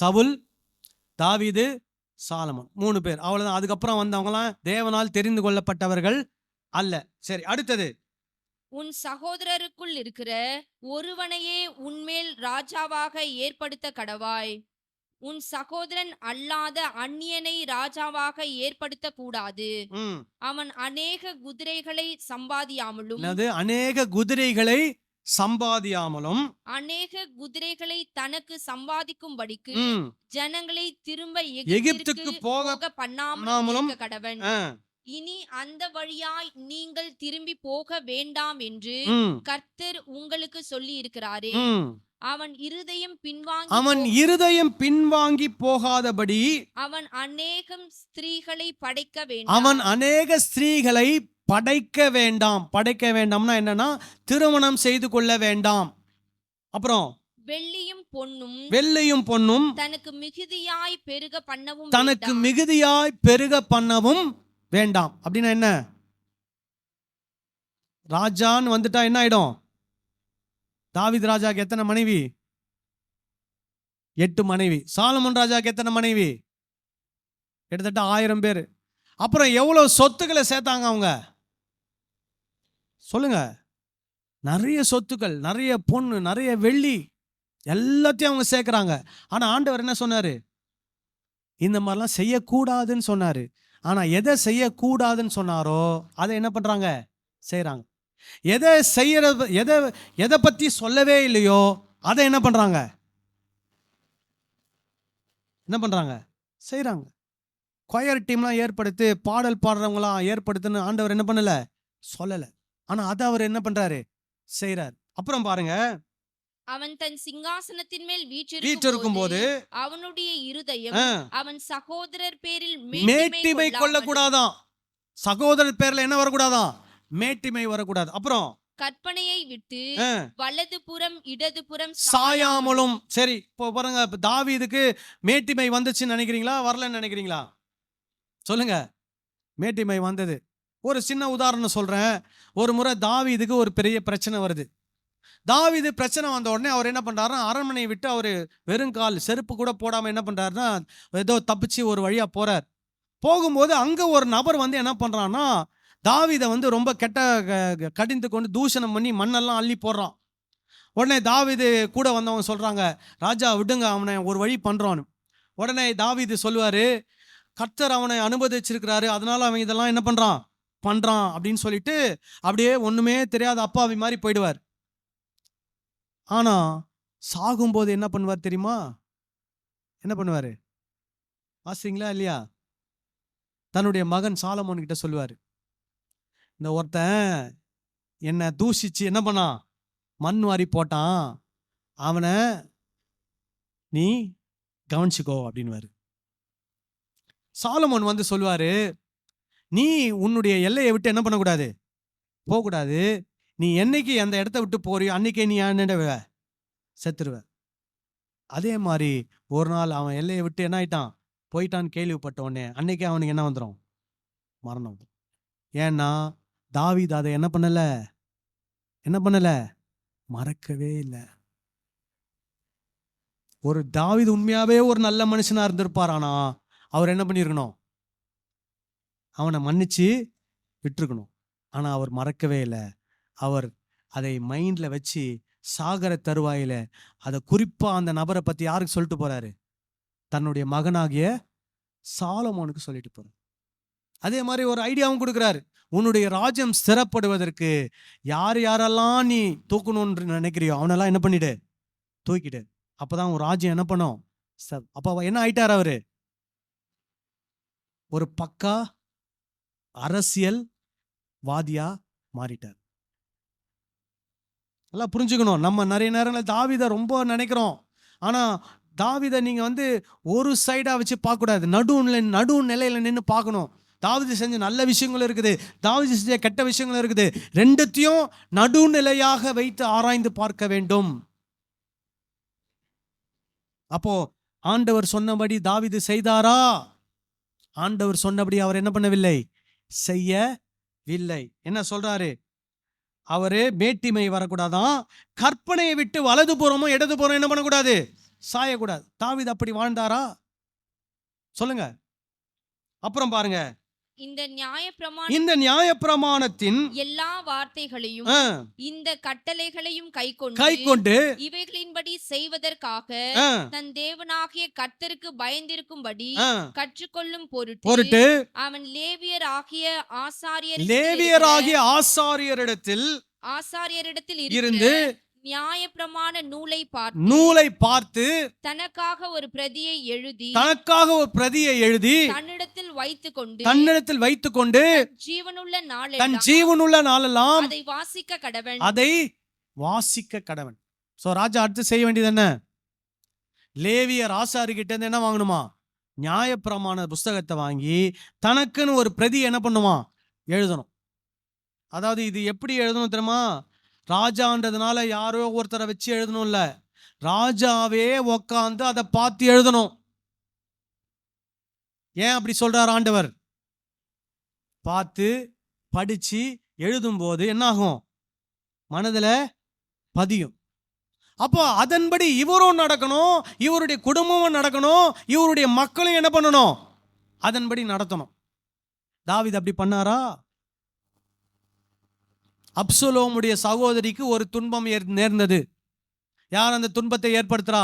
சவுல், தாவீது, சாலமோன், 3 பேர். அவ்வளவுதான். அதுக்கப்புறம் வந்தவங்களாம் தேவனால் தெரிந்து கொள்ளப்பட்டவர்கள் அல்ல. சரி, அடுத்தது. உன் சகோதரருக்குள் இருக்கிற ஒருவனையே உன்மேல் ராஜாவாக ஏற்படுத்த கடவாய். உன் சகோதரன் அல்லாத அந்நியனை ராஜாவாக ஏற்படுத்த கூடாது. அவன் அநேக குதிரைகளை சம்பாதியாமலும், அநேக குதிரைகளை சம்பாதியாமலும், அநேக குதிரைகளை தனக்கு சம்பாதிக்கும்படிக்கு ஜனங்களை திரும்ப எகிப்துக்கு போக பண்ணாமலும் கடவன். இனி அந்த வழியாய் நீங்கள் திரும்பி போக வேண்டாம் என்று கர்த்தர் உங்களுக்கு சொல்லி இருக்கிறாரே. அவன் இருதயம் பின்வாங்கி போகாதபடி அவன் அநேக ஸ்திரீகளை படைக்க வேண்டாம். படைக்க வேண்டாம்னா என்னன்னா, திருமணம் செய்து கொள்ள வேண்டாம். அப்புறம் வெள்ளியும் பொன்னும் தனக்கு மிகுதியாய் பெருக பண்ணவும் வேண்டாம். அப்படின்னா என்ன? ராஜான்னு வந்துட்டா என்ன ஆயிடும்? தாவீது ராஜாக்கு எத்தனை மனைவி? 8 மனைவி. சாலமோன் ராஜாக்கு எத்தனை மனைவி? கிட்டத்தட்ட 1000 பேர். அப்புறம் எவ்வளவு சொத்துக்களை சேர்த்தாங்க அவங்க? சொல்லுங்க. நிறைய சொத்துக்கள், நிறைய பொண்ணு, நிறைய வெள்ளி, எல்லாத்தையும் அவங்க சேர்க்கிறாங்க. ஆனா ஆண்டவர் என்ன சொன்னாரு? இந்த மாதிரிலாம் செய்யக்கூடாதுன்னு சொன்னாரு. ஆனா எதை செய்யக்கூடாதுன்னு சொன்னாரோ அதை என்ன பண்றாங்க? செய்யறாங்க. எதை பத்தி சொல்லவே இல்லையோ அதை என்ன பண்றாங்க? செய்யறாங்க. கொயர் டீம்லாம் ஏற்படுத்தி பாடல் பாடுறவங்களாம் ஏற்படுத்துன்னு ஆண்டவர் என்ன பண்ணல, சொல்லல. ஆனா அதை அவர் என்ன பண்றாரு, செய்யறாரு. அப்புறம் பாருங்க, அவன் தன் சிங்காசனத்தின் மேல் வீற்றிருக்கும் வீற்றிருக்கும் போது போது அவனுடைய இருதயம் அவன் சகோதரர் பேரில் மேட்டிமை கொள்ளக்கூடாதான். சகோதரர் பேர்ல என்ன வரக்கூடாதான், மேட்டிமை வரக்கூடாது. அப்புறம் கற்பனையை விட்டு வலது புறம் இடது புறம் சாயாமலும். சரி, இப்போ பாருங்க, தாவீதுக்கு மேட்டிமை வந்துச்சுன்னு நினைக்கிறீங்களா, வரலன்னு நினைக்கிறீங்களா? சொல்லுங்க. மேட்டிமை வந்தது. ஒரு சின்ன உதாரணம் சொல்றேன். ஒரு முறை தாவீதுக்கு ஒரு பெரிய பிரச்சனை வருது. தாவீது பிரச்சனை வந்த உடனே அவர் என்ன பண்றாருன்னா, அரண்மனையை விட்டு அவர் வெறுங்கால் செருப்பு கூட போடாம என்ன பண்றாருன்னா, ஏதோ தப்பிச்சு ஒரு வழியா போறார். போகும்போது அங்க ஒரு நபர் வந்து என்ன பண்றான்னா, தாவீதை வந்து ரொம்ப கடிந்து கொண்டு தூஷணம் பண்ணி மண்ணெல்லாம் அள்ளி போடுறான். உடனே தாவீது கூட வந்தவங்க சொல்றாங்க, ராஜா விடுங்க, அவனை ஒரு வழி பண்றான்னு. உடனே தாவீது சொல்லுவாரு, கர்த்தர் அவனை அனுமதிச்சிருக்கிறாரு, அதனால அவன் இதெல்லாம் என்ன பண்றான் அப்படின்னு சொல்லிட்டு அப்படியே ஒண்ணுமே தெரியாத அப்பாவி மாதிரி போயிடுவார். ஆனா சாகும்போது என்ன பண்ணுவார் தெரியுமா? என்ன பண்ணுவாரு, வாசிங்களா இல்லையா? தன்னுடைய மகன் சாலமோன் கிட்ட சொல்லுவாரு, இந்த ஒருத்தன் என்னை தூஷிச்சு என்ன பண்ணான், மண் வாரி போட்டான், அவனை நீ கவனிச்சுக்கோ அப்படின்வாரு. சாலமோன் வந்து சொல்லுவாரு, நீ உன்னுடைய எல்லையை விட்டு என்ன பண்ணக்கூடாது, போகக்கூடாது. நீ என்னைக்கு அந்த இடத்த விட்டு போறியோ அன்னைக்கே நீ என்னடுவ, செத்துருவ. அதே மாதிரி ஒரு நாள் அவன் எல்லையை விட்டு என்ன ஆயிட்டான், போயிட்டான்னு கேள்விப்பட்ட உடனே அன்னைக்கே அவனுக்கு என்ன வந்துடும், மரணம். ஏன்னா தாவீது அதை என்ன பண்ணல, மறக்கவே இல்லை. ஒரு தாவீது உண்மையாவே ஒரு நல்ல மனுஷனா இருந்திருப்பார். ஆனா அவர் என்ன பண்ணிருக்கணும், அவனை மன்னிச்சு விட்டுருக்கணும். ஆனா அவர் மறக்கவே இல்லை. அவர் அதை மைண்ட்ல வச்சு சாகர தருவாயில அதை குறிப்பா அந்த நபரை பத்தி யாருக்கு சொல்லிட்டு போறாரு, தன்னுடைய மகனாகிய சாலமோனுக்கு சொல்லிட்டு போறாரு. அதே மாதிரி ஒரு ஐடியாவும் கொடுக்குறாரு, உன்னுடைய ராஜ்யம் ஸ்திரப்படுவதற்கு யாரெல்லாம் நீ தூக்கணும்னு நினைக்கிறியோ அவனெல்லாம் என்ன பண்ணிடு, தூக்கிடு. அப்பதான் ஒரு ராஜ்யம் என்ன பண்ணும். அப்ப என்ன ஆயிட்டார் அவரு, ஒரு பக்கா அரசியல் வாதியா மாறிட்டார். எல்லாம் புரிஞ்சுக்கணும். நம்ம நிறைய நேரங்களில் தாவீதை ரொம்ப நினைக்கிறோம். ஆனா தாவீதை நீங்க வந்து ஒரு சைடா வச்சு பார்க்க கூடாது, நடு நிலையில நின்று பார்க்கணும். தாவீது செஞ்ச நல்ல விஷயங்கள் இருக்குது, தாவீது செஞ்ச கெட்ட விஷயங்கள் இருக்குது. ரெண்டுத்தையும் நடுநிலையாக வைத்து ஆராய்ந்து பார்க்க வேண்டும். அப்போ ஆண்டவர் சொன்னபடி தாவீது செய்தாரா? ஆண்டவர் சொன்னபடி அவர் என்ன பண்ணவில்லை, செய்யவில்லை. என்ன சொல்றாரு, அவரு மேட்டிமை வரக்கூடாதான், கற்பனையை விட்டு வலது புறமும் இடது புறம் என்ன பண்ணக்கூடாது, சாயக்கூடாது. தாவீது அப்படி வாழ்ந்தாரா? சொல்லுங்க. அப்புறம் பாருங்க, இந்த நியாயப்பிரமாணத்தின் எல்லா வார்த்தைகளையும் இந்த கட்டளைகளையும் கைக்கொண்டு இவைகளின்படி செய்வதற்காக தன் தேவனாகிய கர்த்தருக்கு பயந்திருக்கும்படி கற்றுக்கொள்ளும் பொருட்டு அவன் லேவியர் ஆகிய ஆசாரியரிடத்தில் இருந்து நியாயப்பிரமாண நூலை பார்த்து தனக்காக ஒரு பிரதியை எழுதி தன்னிடத்தில் வைத்துக்கொண்டு தன் ஜீவனுள்ள நாளெல்லாம் அதை வாசிக்க கடவன். சோ ராஜா அடுத்து செய்ய வேண்டியது என்ன, லேவியர் ஆசாரி கிட்ட இருந்து என்ன வாங்கணுமா, நியாயப்பிரமாண புஸ்தகத்தை வாங்கி தனக்குன்னு ஒரு பிரதி என்ன பண்ணுமா, எழுதணும். அதாவது இது எப்படி எழுதணும் தெரியுமா, ராஜான்றதுனால யாரோ ஒருத்தரை வச்சு எழுதணும் இல்ல, ராஜாவே உக்காந்து அதை பார்த்து எழுதணும். ஏன் அப்படி சொல்றார் ஆண்டவர், பார்த்து படிச்சு எழுதும் போது என்ன ஆகும், மனதுல பதியும். அப்போ அதன்படி இவரும் நடக்கணும், இவருடைய குடும்பமும் நடக்கணும், இவருடைய மக்களும் என்ன பண்ணணும், அதன்படி நடத்தணும். தாவீது அப்படி பண்ணாரா? அப்சலோமுடைய சகோதரிக்கு ஒரு துன்பம் நேர்ந்தது. யார் அந்த துன்பத்தை ஏற்படுத்துறா?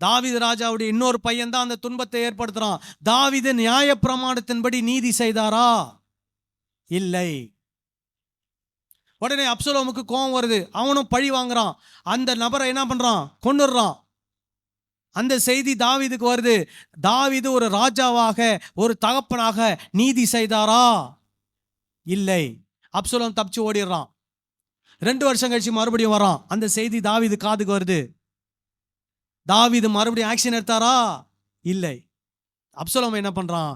தாவீது ராஜாவுடைய இன்னொரு பையன் தான் அந்த துன்பத்தை ஏற்படுத்துறான். தாவீது நியாயப்பிரமாணத்தின்படி நீதி செய்தாரா? இல்லை. உடனே அப்சலோமுக்கு கோபம் வருது, அவனும் பழி வாங்குறான், அந்த நபரை என்ன பண்றான், கொன்னுடுறான். அந்த செய்தி தாவீதுக்கு வருது. தாவீது ஒரு ராஜாவாக, ஒரு தகப்பனாக நீதி செய்தாரா? இல்லை. அப்சலோம் தப்பிச்சு ஓடிடுறான். 2 வருஷம் கழிச்சு மறுபடியும் வரான். அந்த செய்தி தாவீது காதுக்கு வருது. தாவீது மறுபடியும் ஆக்ஷன் எடுத்தாரா? இல்லை. அப்சலோம் என்ன பண்றான்?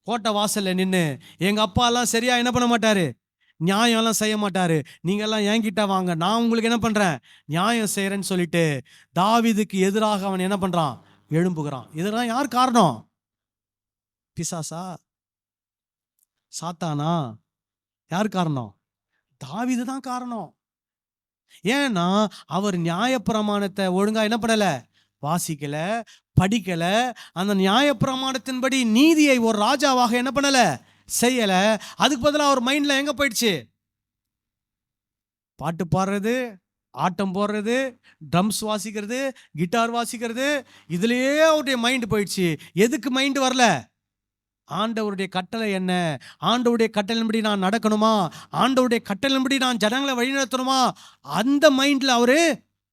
கோட்டை வாசல்ல நின்று, எங்க அப்பா எல்லாம் சரியா என்ன பண்ண மாட்டாரு, நியாயம்லாம் செய்ய மாட்டாரு, நீங்க எல்லாம் என்கிட்ட வாங்க, நான் உங்களுக்கு என்ன பண்றேன், நியாயம் செய்யறேன்னு சொல்லிட்டு தாவீதுக்கு எதிராக அவன் என்ன பண்றான், எழும்புகிறான். இதெல்லாம் யார் காரணம்? பிசாசா? சாத்தானா? யார் காரணம்? தாவீது தான் காரணம். ஏன்னா அவர் நியாயப்பிரமாணத்தை ஒழுங்கா என்ன பண்ணல, வாசிக்கல, படிக்கல. அந்த நியாயப்பிரமாணத்தின்படி நீதியை ஒரு ராஜாவாக என்ன பண்ணல, செய்யல. அதுக்கு பதிலாக அவர் மைண்ட்ல எங்க போயிடுச்சு, பாட்டு பாடுறது, ஆட்டம் போடுறது, ட்ரம்ஸ் வாசிக்கிறது, கிட்டார் வாசிக்கிறது, இதுலயே அவருடைய மைண்ட் போயிடுச்சு. எதுக்கு மைண்ட் வரல? ஆண்டவருடைய கட்டளை என்ன, ஆண்டவருடைய கட்டளையின்படி நான் நடக்கணுமா, ஆண்டவருடைய கட்டளையின்படி நான் ஜனங்களை வழிநடத்தணுமா, அந்த மைண்ட்ல அவரு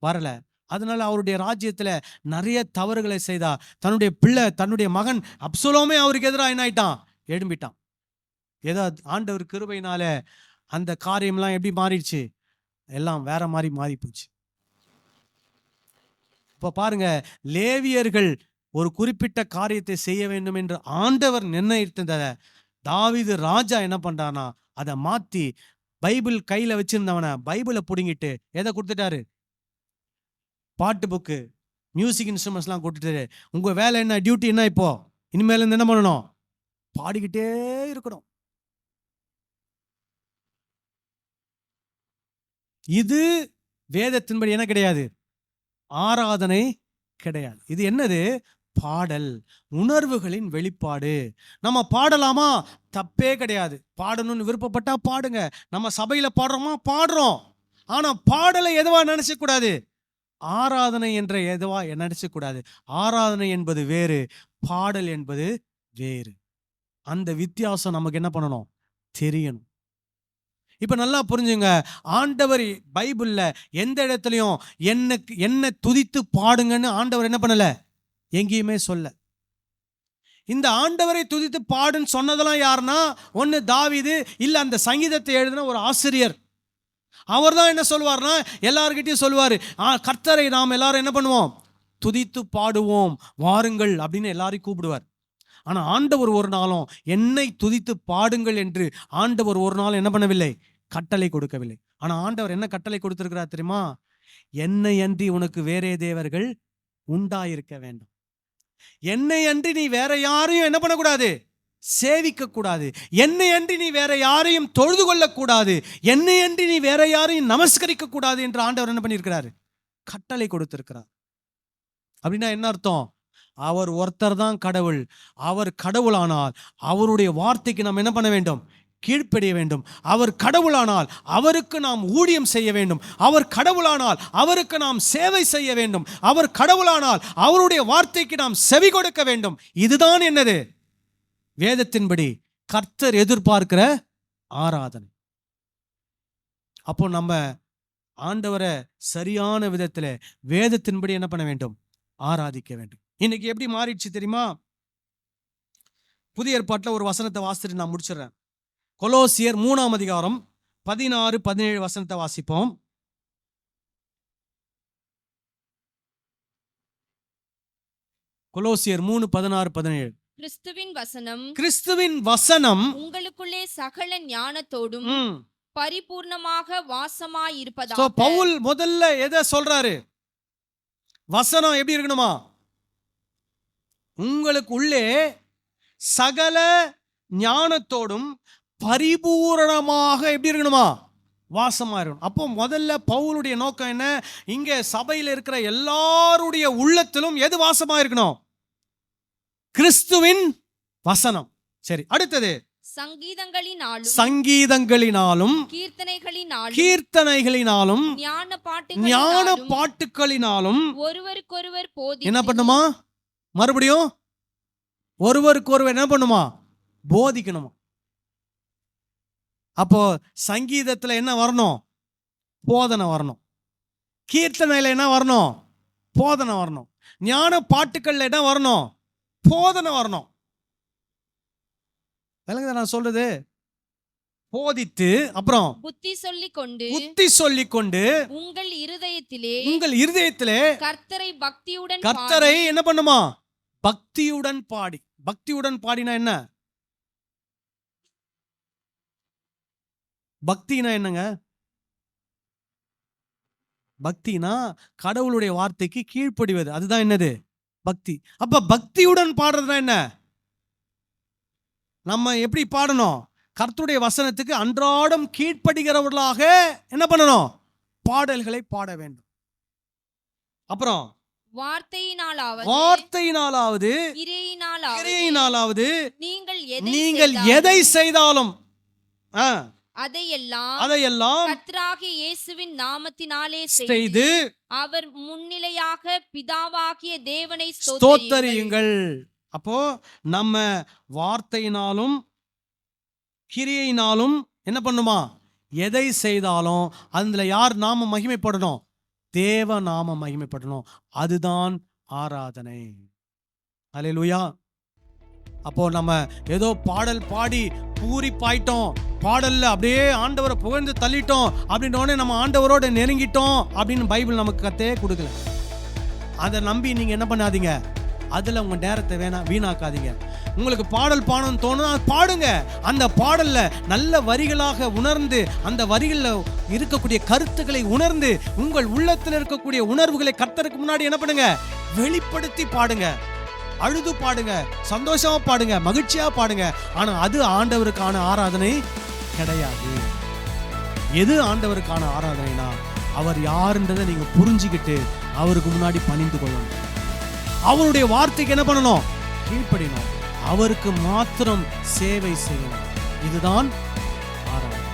வரல. அதனால அவருடைய ராஜ்யத்துல நிறைய தவறுகளை செய்தா. தன்னுடைய பிள்ளை, தன்னுடைய மகன் அப்சலோமே அவருக்கு எதிராக என்ன ஆயிட்டான், எழும்பிட்டான். ஏதோ ஆண்டவர் கிருபையினால அந்த காரியம்லாம் எப்படி மாறிடுச்சு, எல்லாம் வேற மாதிரி மாறி போச்சு. இப்ப பாருங்க, லேவியர்கள் ஒரு குறிப்பிட்ட காரியத்தை செய்ய வேண்டும் என்று ஆண்டவர் நிர்ணயித்தத தாவீது ராஜா என்ன பண்றானா, அதை மாத்தி பைபிள் கையில வச்சிருந்தவன பைபிளை புடுங்கிட்டு எதை கொடுத்துட்டாரு, பாட்டு புக்கு, மியூசிக் இன்ஸ்ட்ருமெண்ட்ஸ்லாம் கொடுத்துட்டாரு. உங்க வேலை என்ன, டியூட்டி என்ன, இப்போ இனிமேல என்ன பண்ணணும், பாடிக்கிட்டே இருக்கணும். இது வேதத்தின்படி என்ன கிடையாது, ஆராதனை கிடையாது. இது என்னது, பாடல், உணர்வுகளின் வெளிப்பாடு. நம்ம பாடலாமா, தப்பே கிடையாது. பாடணும்னு விருப்பப்பட்டா பாடுங்க. நம்ம சபையில பாடுறோமா, பாடுறோம். ஆனா பாடலை எதுவா நினைச்ச கூடாது, ஆராதனை என்ற எதுவா நினைச்ச கூடாது. ஆராதனை என்பது வேறு, பாடல் என்பது வேறு. அந்த வித்தியாசம் நமக்கு என்ன பண்ணணும், தெரியணும். இப்ப நல்லா புரிஞ்சுங்க, ஆண்டவர் பைபிள்ல எந்த இடத்துலயும் என்ன துதித்து பாடுங்கன்னு ஆண்டவர் என்ன பண்ணல, எங்கேயுமே சொல்ல. இந்த ஆண்டவரை துதித்து பாடுன்னு சொன்னதெல்லாம் யாருன்னா, ஒன்னு தாவீது, இல்ல அந்த சங்கீதத்தை எழுதின ஒரு ஆசிரியர். அவர் தான் என்ன சொல்வார்னா, எல்லார்கிட்டையும் சொல்லுவார், கர்த்தரை நாம் எல்லாரும் என்ன பண்ணுவோம், துதித்து பாடுவோம் வாருங்கள் அப்படின்னு எல்லாரையும் கூப்பிடுவார். ஆனா ஆண்டவர் ஒரு நாளும் என்னை துதித்து பாடுங்கள் என்று ஆண்டவர் ஒரு நாள் என்ன பண்ணவில்லை, கட்டளை கொடுக்கவில்லை. ஆனா ஆண்டவர் என்ன கட்டளை கொடுத்திருக்கிறார் தெரியுமா, என்னை அன்றி உனக்கு வேறே தேவர்கள் உண்டாயிருக்க வேண்டும். என்னை அன்றி நீ வேற யாரையும் என்ன பண்ணக்கூடாது, சேவிக்க கூடாது. என்னை அன்றி நீ வேற யாரையும் தொழுது கொள்ளக்கூடாது. என்னை அன்றி நீ வேற யாரையும் நமஸ்கரிக்க கூடாது என்று ஆண்டவர் என்ன பண்ணியிருக்கிறாரு, கட்டளை கொடுத்திருக்கிறார். அப்படின்னா என்ன அர்த்தம், அவர் ஒருத்தர் தான் கடவுள். அவர் கடவுளானால் அவருடைய வார்த்தைக்கு நாம் என்ன பண்ண வேண்டும், கீழ்ப்படிய வேண்டும். அவர் கடவுளானால் அவருக்கு நாம் ஊழியம் செய்ய வேண்டும். அவர் கடவுளானால் அவருக்கு நாம் சேவை செய்ய வேண்டும். அவர் கடவுளானால் அவருடைய வார்த்தைக்கு நாம் செவி கொடுக்க வேண்டும். இதுதான் என்னது, வேதத்தின்படி கர்த்தர் எதிர்பார்க்கிற ஆராதனை. அப்போ நம்ம ஆண்டவரை சரியான விதத்தில் வேதத்தின்படி என்ன பண்ண வேண்டும், ஆராதிக்க வேண்டும். இன்னைக்கு எப்படி மாறிடுச்சு தெரியுமா, புதிய ஏற்பாட்டில் ஒரு வசனத்தை வாசித்து நான் முடிச்சிடறேன். கொலோசியர் 3ஆம் அதிகாரம் 16-17 வசனத்தை வாசிப்போம். கொலோசியர் 3:16-17. கிறிஸ்துவின் வசனம் உங்களுக்குள்ளே சகல ஞானத்தோடும் பரிபூர்ணமாக வாசமாயிருப்பதாக. பவுல் முதல்ல எதை சொல்றாரு, வசனம் எப்படி இருக்கணுமா, உங்களுக்கு உள்ளே சகல ஞானத்தோடும் பரிபூரணமாக எப்படி இருக்கணுமா, வாசமா இருக்கணும். அப்போ முதல்ல பவுலுடைய நோக்கம் என்ன, இங்க சபையில் இருக்கிற எல்லாருடைய உள்ளத்திலும் எது வாசமா இருக்கணும், கிறிஸ்துவின் வசனம். சரி, அடுத்தது சங்கீதங்களினாலும் கீர்த்தனைகளினாலும் ஞான பாட்டுகளினாலும் ஒருவருக்கொருவர் என்ன பண்ணுமா, மறுபடியும் ஒருவருக்கொருவர் என்ன பண்ணுமா, போதிக்கணுமா. அப்போ சங்கீதத்துல என்ன வரணும், போதனை வரணும். கீர்த்தனையில என்ன வரணும், போதனை வரணும். ஞான பாட்டுக்கள்ல என்ன வரணும்? போதனை வரணும். விளங்குதா நான் சொல்றது? போதித்து அப்புறம் புத்தி சொல்லிக் கொண்டு உங்கள் இருதயத்திலே கர்த்தரை என்ன பண்ணுமா? பக்தியுடன் பாடி. பக்தியுடன் பாடினா என்ன? பக்தினா என்னங்க? பக்தினா கடவுளுடைய வார்த்தைக்கு கீழ்ப்படிவது. அதுதான் என்னது? பக்தி. அப்ப பக்தியுடன் பாடுறதுனா என்ன? நம்ம எப்படி பாடணும்? கர்த்தருடைய வசனத்துக்கு அன்றாடம் கீழ்ப்படுகிறவர்களாக என்ன பண்ணணும்? பாடல்களை பாட வேண்டும். அப்புறம் வார்த்தையினாலாவது கிரியையினாலாவது நீங்கள் எதை செய்தாலும் அதையெல்லாம் கர்த்தராகிய இயேசுவின் நாமத்தினாலே செய்து அவர் முன்னிலையாக பிதாவாகிய தேவனை ஸ்தோத்தரியுங்கள். அப்போ நம்ம வார்த்தையினாலும் கிரியையினாலும் என்ன பண்ணுமா? எதை செய்தாலும் அதுல யார் நாம மகிமைப்படணும்? தேவ நாம மகிமைப்படணும். அதுதான் ஆராதனை. அல்லேலூயா. அப்போ நம்ம ஏதோ பாடல் பாடி பூரிப்பாயிட்டோம், பாடல்ல அப்படியே ஆண்டவரை புகழ்ந்து தள்ளிட்டோம் அப்படின்னோடனே நம்ம ஆண்டவரோட நெருங்கிட்டோம் அப்படின்னு பைபிள் நமக்கு கத்தே கொடுக்கல. அதை நம்பி நீங்க என்ன பண்ணாதீங்க, அதுல உங்க நேரத்தை வீணாக்காதீங்க. உங்களுக்கு பாடல் பாடணும்னு தோணும், பாடுங்க. அந்த பாடல்ல நல்ல வரிகளாக உணர்ந்து, அந்த வரிகள்ல இருக்கக்கூடிய கருத்துக்களை உணர்ந்து, உங்கள் உள்ளத்தில் இருக்கக்கூடிய உணர்வுகளை கர்த்தருக்கு முன்னாடி என்ன பண்ணுங்க? வெளிப்படுத்தி பாடுங்க. அழுது பாடுங்க, சந்தோஷமா பாடுங்க, மகிழ்ச்சியா பாடுங்க. ஆனா அது ஆண்டவருக்கான ஆராதனை கிடையாது. எது ஆண்டவருக்கான ஆராதனைனா, அவர் யாருன்றதை நீங்க புரிஞ்சுக்கிட்டு அவருக்கு முன்னாடி பணிந்து கொள்ளணும். அவருடைய வார்த்தைக்கு என்ன பண்ணணும்? கீழ்ப்படியணும். அவருக்கு மாத்திரம் சேவை செய்யணும். இதுதான் ஆராதனை.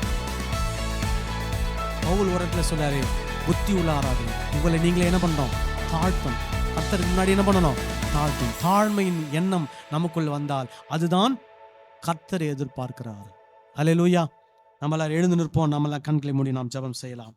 பவுல் உரத்துல சொல்றாரு, புத்தி உள்ள ஆராதனை. உங்களை நீங்களே என்ன பண்ணணும்? தாழ்த்தணும். கர்த்தருக்கு முன்னாடி என்ன பண்ணணும்? தாழ்த்தணும். தாழ்மையின் எண்ணம் நமக்குள் வந்தால் அதுதான் கர்த்தரை எதிர்பார்க்கிறார். அல்லேலூயா. நம்மளால் எழுந்து நிற்போம். நம்மளால் கண்களை மூடி நாம் ஜெபம் செய்யலாம்.